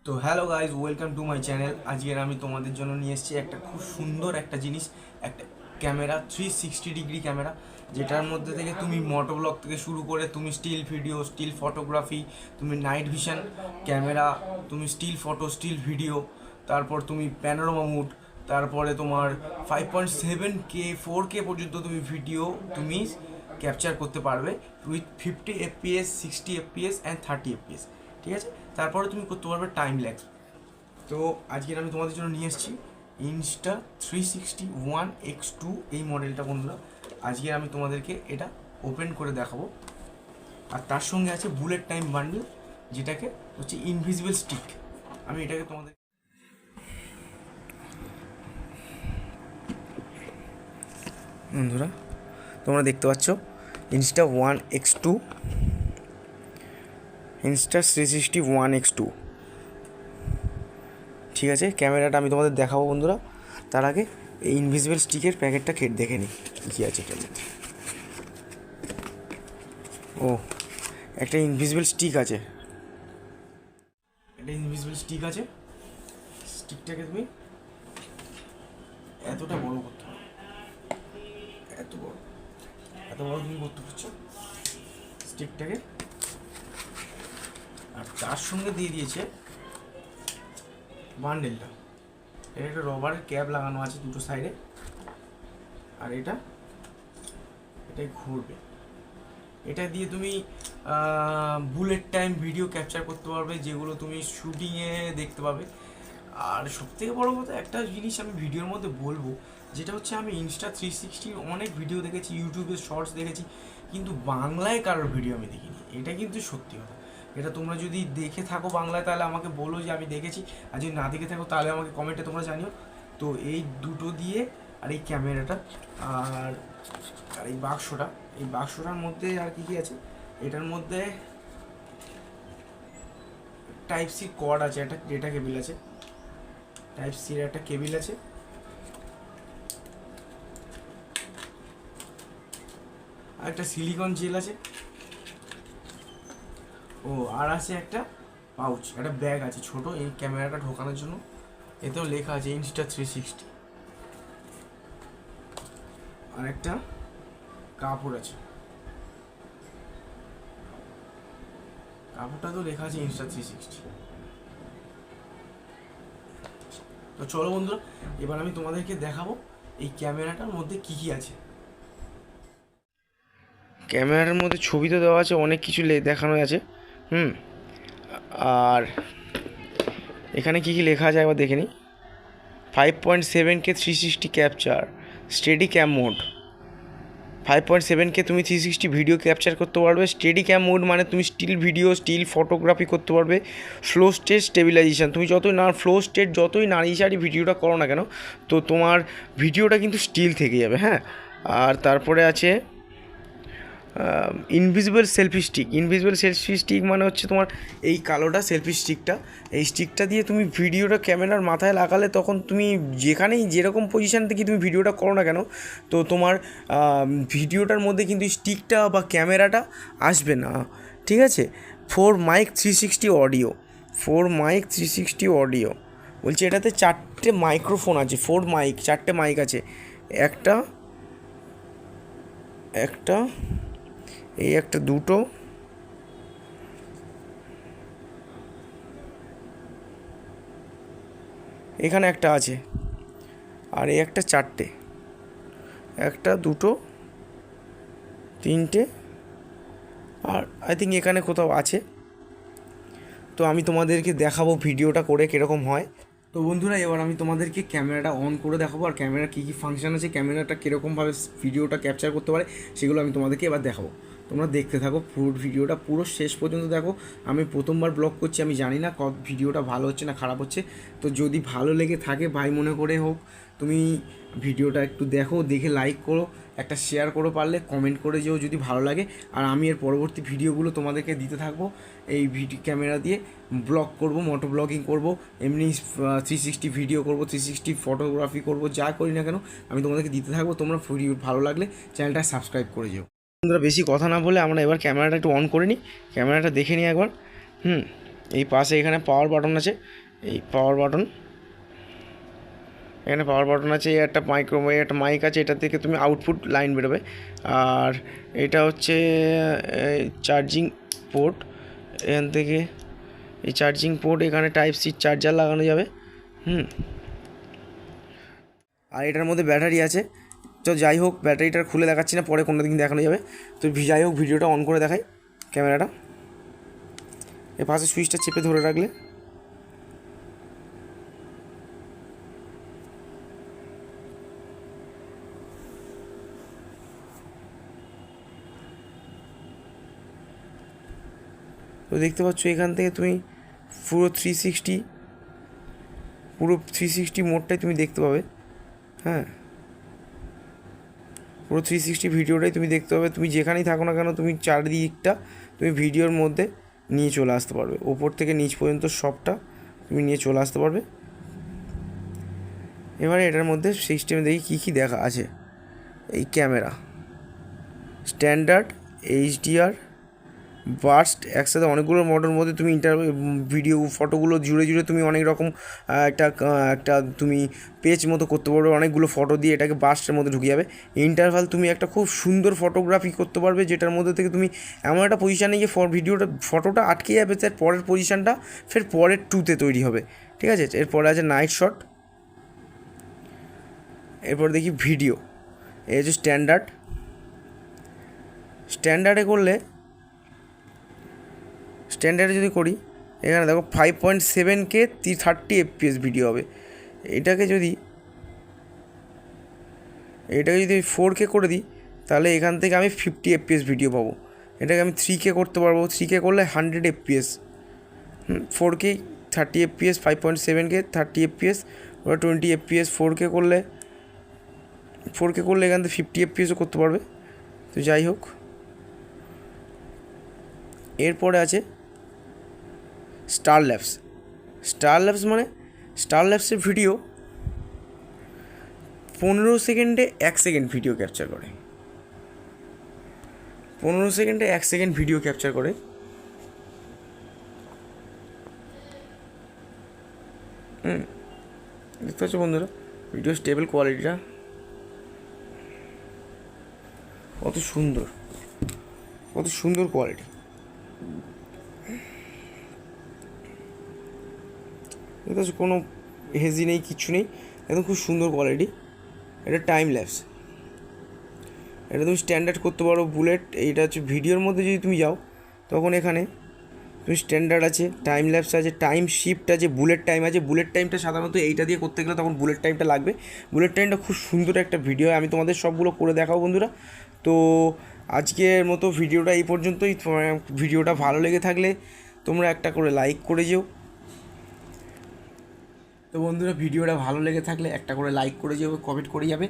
তো hello guys, welcome to my channel. আজকের আমি তোমাদের জন্য নিয়ে এসেছি একটা খুব সুন্দর একটা জিনিস, একটা ক্যামেরা, 360 ডিগ্রি ক্যামেরা, যেটার মধ্যে থেকে তুমি মোটোব্লগ থেকে শুরু করে তুমি স্টিল ভিডিও, স্টিল ফটোগ্রাফি, তুমি নাইট ভিশন ক্যামেরা, তুমি স্টিল ফটো, স্টিল ভিডিও, তারপর তুমি প্যানোরামা মুড, তারপরে তোমার 5.7K 4K পর্যন্ত তুমি ভিডিও তুমি ক্যাপচার করতে পারবে with 50 FPS, 60 FPS and 30 FPS। ঠিক আছে, তারপরে তুমি করতে পারবে টাইম ল্যাপস। তো আজকের আমি তোমাদের জন্য নিয়ে এসেছি Insta360 ONE X2 এই মডেলটা বন্ধুরা। আজকে আমি তোমাদেরকে এটা ওপেন করে দেখাবো। আর তার সঙ্গে আছে বুলেট টাইম বান্ডেল, যেটাকে হচ্ছে ইনভিজিবল স্টিক। আমি এটাকে তোমাদের বন্ধুরা, তোমরা দেখতে পাচ্ছ Insta360 ONE X2। ঠিক আছে, ক্যামেরাটা আমি তোমাদের দেখাবো বন্ধুরা। তার আগে এই ইনভিজিবল স্টিকের প্যাকেটটা দেখে নিই কী আছে এটার মধ্যে। ও, একটা ইনভিজিবল স্টিক আছে, একটা ইনভিজিবল স্টিক আছে। স্টিকটাকে তুমি এতটা বড় করতে হবে, এত বড়, এত বড় তুমি করতে পারছো স্টিকটাকে। আর তার সঙ্গে দিয়ে দিয়েছে বান্ডেলটা। এটা একটা রবারের ক্যাপ লাগানো আছে দুটো সাইডে, আর এটাই ঘুরবে। এটা দিয়ে তুমি বুলেট টাইম ভিডিও ক্যাপচার করতে পারবে, যেগুলো তুমি শুটিংয়ে দেখতে পাবে। আর সবথেকে বড় কথা, একটা জিনিস আমি ভিডিওর মধ্যে বলবো, যেটা হচ্ছে আমি Insta360 অনেক ভিডিও দেখেছি, ইউটিউবে শর্টস দেখেছি, কিন্তু বাংলায় কারোর ভিডিও আমি দেখিনি। এটা কিন্তু সত্যি কথা। এটা তোমরা যদি দেখে থাকো বাংলায়, তাহলে আমাকে বলো যে আমি দেখেছি, আর যদি না দেখে থাকো তাহলে আমাকে কমেন্টে তোমরা জানিও। তো এই দুটো দিয়ে, আর এই ক্যামেরাটা, আর আর এই বাক্সটার মধ্যে আর কি কি আছে, এটার মধ্যে টাইপ সি কর্ড আছে, একটা ডেটা কেবিল আছে, টাইপ সির একটা কেবিল আছে, আর একটা সিলিকন জেল আছে। ও, আর আছে একটা পাউচ, একটা ব্যাগ আছে ছোট এই ক্যামেরাটা ঢোকানোর জন্য। এতেও লেখা আছে Insta360। আর একটা কাপড় আছে, কাপড়টা তো লেখা আছে Insta360। তো চলো বন্ধুরা, এবার আমি তোমাদেরকে দেখাবো এই ক্যামেরাটার মধ্যে কী কী আছে। ক্যামেরার মধ্যে ছবি তো দেওয়া আছে, অনেক কিছু দেখানো আছে। হুম, আর এখানে কী কী লেখা আছে একবার দেখে নিই। 5.7K 360 ক্যাপচার, স্টেডি ক্যাম মোড। 5.7K তুমি 360 ভিডিও ক্যাপচার করতে পারবে। স্টেডি ক্যাম মোড মানে তুমি স্টিল ভিডিও, স্টিল ফটোগ্রাফি করতে পারবে। ফ্লো স্টেট স্টেবিলাইজেশন, তুমি যতই না ফ্লো স্টেট যতই নাড়িয়ে চাড়িয়ে ভিডিওটা করো না কেন, তো তোমার ভিডিওটা কিন্তু স্টিল থেকে যাবে। হ্যাঁ, আর তারপরে আছে invisible selfie stick. Invisible selfie stick মানে হচ্ছে তোমার এই কালোটা সেলফি স্টিকটা, এই স্টিকটা দিয়ে তুমি ভিডিওটা ক্যামেরার মাথায় লাগালে, তখন তুমি যেখানেই যেরকম পজিশান থেকে তুমি ভিডিওটা করো না কেন, তো তোমার ভিডিওটার মধ্যে কিন্তু স্টিকটা বা ক্যামেরাটা আসবে না। ঠিক আছে, 4 মাইক 360 অডিও বলছি। এটাতে 4টে মাইক্রোফোন আছে, 4 মাইক আছে। একটা একটা এই একটা, দুটো, এখানে একটা আছে, আর এই একটা, 4টে, একটা, দুটো, 3টে, আর আই থিঙ্ক এখানে কোথাও আছে। তো আমি তোমাদেরকে দেখাবো ভিডিওটা করে কীরকম হয়। তো বন্ধুরা, এবার আমি তোমাদেরকে ক্যামেরাটা অন করে দেখাবো, আর ক্যামেরার কী কী ফাংশান আছে, ক্যামেরাটা কীরকমভাবে ভিডিওটা ক্যাপচার করতে পারে, সেগুলো আমি তোমাদেরকে এবার দেখাবো। তোমরা দেখতে থাকো পুরো ভিডিওটা, পুরো শেষ পর্যন্ত দেখো। আমি প্রথমবার ব্লগ করছি, আমি জানি না ভিডিওটা ভালো হচ্ছে না খারাপ হচ্ছে। তো যদি ভালো লেগে থাকে, ভাই মনে করে হোক, তুমি ভিডিওটা একটু দেখো, দেখে লাইক করো, একটা শেয়ার করো, পারলে কমেন্ট করে যেও যদি ভালো লাগে। আর আমি এর পরবর্তী ভিডিওগুলো তোমাদেরকে দিতে থাকবো। এই ক্যামেরা দিয়ে ব্লগ করব, মোটো ব্লগিং করব, এমনি 360 ভিডিও করব, 360 ফটোগ্রাফি করব, যা করি না কেন আমি তোমাদেরকে দিতে থাকবো। তোমরা ভিডিও ভালো লাগলে চ্যানেলটা সাবস্ক্রাইব করে যেও। বন্ধুরা, বেশি কথা না বলে আমরা এবার ক্যামেরাটা একটু অন করে নিই, ক্যামেরাটা দেখে নিই একবার। এই পাশে এখানে পাওয়ার বাটন আছে, এই পাওয়ার বাটন, এখানে পাওয়ার বাটন আছে, এই একটা একটা মাইক আছে, এটা থেকে তুমি আউটপুট লাইন বেরোবে। আর এটা হচ্ছে চার্জিং পোর্ট, এখান থেকে এই চার্জিং পোর্ট, এখানে টাইপ সি চার্জার লাগানো যাবে। আর এটার মধ্যে ব্যাটারি আছে। তো যাই হোক, ব্যাটারিটা খুলে দেখাচ্ছি না, পরে কোনো দিন দেখানো যাবে। তো যাই হোক, ভিডিওটা অন করে দেখাই ক্যামেরাটা। এর পাশে সুইচটা চেপে ধরে রাখলে তো দেখতে পাচ্ছ এখান থেকে তুমি পুরো 360 মোডটাই তুমি দেখতে পাবে। হ্যাঁ, পুরো 360 ভিডিওটাই তুমি দেখতে পাবে। তুমি যেখানেই থাকো না কেন, তুমি চারিদিকটা তুমি ভিডিওর মধ্যে নিয়ে চলে আসতে পারবে, ওপর থেকে নিচ পর্যন্ত সবটা তুমি নিয়ে চলে আসতে পারবে। এবারে এটার মধ্যে সিস্টেমে দেখি কী কী দেখা আছে। এই ক্যামেরা, স্ট্যান্ডার্ড, এইচডিআর, বার্স্ট, একসাথে অনেকগুলো মোডের মধ্যে তুমি ভিডিও ফটোগুলো জুড়ে জুড়ে তুমি অনেক রকম একটা তুমি পেজ মতো করতে পারবে, অনেকগুলো ফটো দিয়ে এটাকে বার্স্টের মধ্যে ঢুকে যাবে। ইন্টারভাল, তুমি একটা খুব সুন্দর ফটোগ্রাফি করতে পারবে, যেটার মধ্যে থেকে তুমি এমন একটা পজিশানে গিয়ে ফটোটা আটকে যাবে, তার পরের পজিশানটা ফের পরের টুতে তৈরি হবে। ঠিক আছে, এরপরে আছে নাইট শট। এরপর দেখি ভিডিও, এই হচ্ছে স্ট্যান্ডার্ডে করলে, স্ট্যান্ডার্ডে যদি করি, এখানে দেখো 5.7K 30 FPS ভিডিও হবে। এটাকে যদি 4K করে দিই, তাহলে এখান থেকে আমি 50 FPS ভিডিও পাবো। এটাকে আমি 3K করতে পারবো, 3K করলে 100 FPS, 4K 30 FPS, 5.7K 30 FPS, ওরা 20 FPS। 4K করলে এখান থেকে 50 FPSও করতে পারবে। তো যাই হোক, এরপরে আছে স্টার ল্যাপস মানে স্টার ল্যাপসের ভিডিও 15 সেকেন্ডে 1 সেকেন্ড ভিডিও ক্যাপচার করে। 15 সেকেন্ডে 1 সেকেন্ড ভিডিও ক্যাপচার করে। দেখতে পাচ্ছ বন্ধুরা ভিডিও স্টেবল কোয়ালিটিটা কত সুন্দর কোয়ালিটি। দেখতে পাচ্ছ কোনো হেজি নেই, কিচ্ছু নেই, একদম খুব সুন্দর কোয়ালিটি। এটা টাইম ল্যাপস, এটা তুমি স্ট্যান্ডার্ড করতে পারো, বুলেট। এইটা হচ্ছে ভিডিওর মধ্যে যদি তুমি যাও, তখন এখানে তুমি স্ট্যান্ডার্ড আছে, টাইম ল্যাপস আছে, টাইম শিফট আছে, বুলেট টাইম আছে। বুলেট টাইমটা সাধারণত এইটা দিয়ে করতে গেলে তখন বুলেট টাইমটা লাগবে। বুলেট টাইমটা খুব সুন্দর একটা ভিডিও, আমি তোমাদের সবগুলো করে দেখাবো বন্ধুরা। তো আজকের মতো ভিডিওটা এই পর্যন্তই। ভিডিওটা ভালো লেগে থাকলে তোমরা একটা করে লাইক করে যেও। তো বন্ধুরা, ভিডিওটা ভালো লেগে থাকলে একটা করে লাইক করে যাবে, কমেন্ট করে যাবে।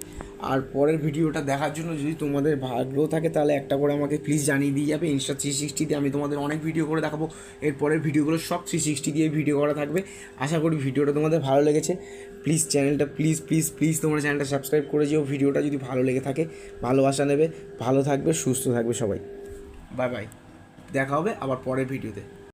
আর পরের ভিডিওটা দেখার জন্য যদি তোমাদের আগ্রহ থাকে, তাহলে একটা করে আমাকে প্লিজ জানিয়ে দিয়ে যাবে। Insta360 আমি তোমাদের অনেক ভিডিও করে দেখাবো। এর পরের ভিডিওগুলো সব 360 দিয়ে ভিডিও করা থাকবে। আশা করি ভিডিওটা তোমাদের ভালো লেগেছে। প্লিজ চ্যানেলটা প্লিজ তোমরা চ্যানেলটা সাবস্ক্রাইব করে যেও। ভিডিওটা যদি ভালো লেগে থাকে, ভালোবাসা নেবে। ভালো থাকবে, সুস্থ থাকবে সবাই। বাই বাই, দেখা হবে আবার পরের ভিডিওতে।